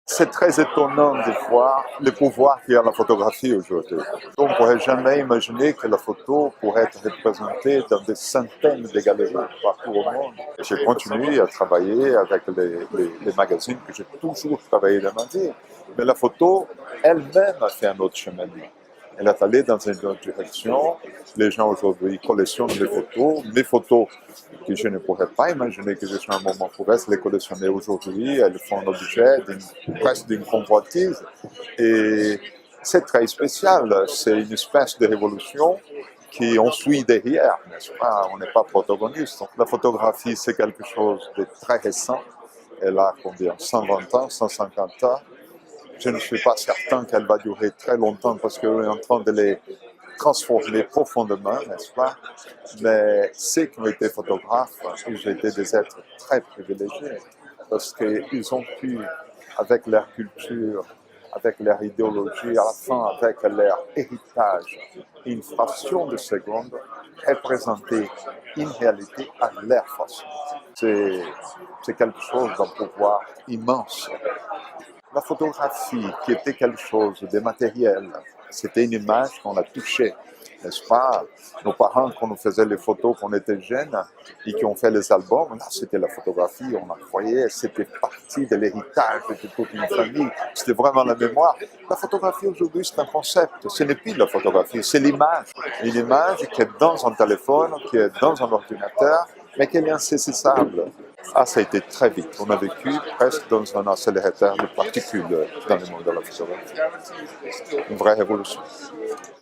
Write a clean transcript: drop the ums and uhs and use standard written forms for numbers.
C'est très étonnant de voir le pouvoir qu'il y a la photographie aujourd'hui. On ne pourrait jamais imaginer que la photo pourrait être représentée dans des centaines de galeries partout au monde. J'ai continué à travailler avec les magazines que j'ai toujours travaillé dans ma vie. Mais la photo elle-même a fait un autre chemin. Elle est allée dans une autre direction. Les gens aujourd'hui collectionnent les photos. Mes photos que je ne pourrais pas imaginer que jusqu'à un moment pourrais les collectionner aujourd'hui. Elles font l'objet presque d'une convoitise. Et c'est très spécial. C'est une espèce de révolution qu'on suit derrière, n'est-ce pas? On n'est pas protagoniste. Donc, la photographie, c'est quelque chose de très récent. Elle a combien? 120 ans, 150 ans. Je ne suis pas certain qu'elle va durer très longtemps parce qu'on est en train de les transformer profondément, n'est-ce pas? Mais ceux qui ont été photographes, ils ont été des êtres très privilégiés parce qu'ils ont pu, avec leur culture, avec leur idéologie, à la fin avec leur héritage, une fraction de seconde, représenter une réalité à leur façon. C'est quelque chose d'un pouvoir immense. La photographie, qui était quelque chose de matériel, c'était une image qu'on a touchée, n'est-ce pas? Nos parents, quand nous faisaient les photos quand on était jeunes et qui ont fait les albums, là, c'était la photographie, on la voyait, c'était partie de l'héritage de toute une famille, c'était vraiment la mémoire. La photographie aujourd'hui, c'est un concept, ce n'est plus la photographie, c'est l'image. Une image qui est dans un téléphone, qui est dans un ordinateur, mais qui est insaisissable. Ah, ça a été très vite. On a vécu presque dans un accélérateur de particules dans le monde de la photographie. Une vraie révolution.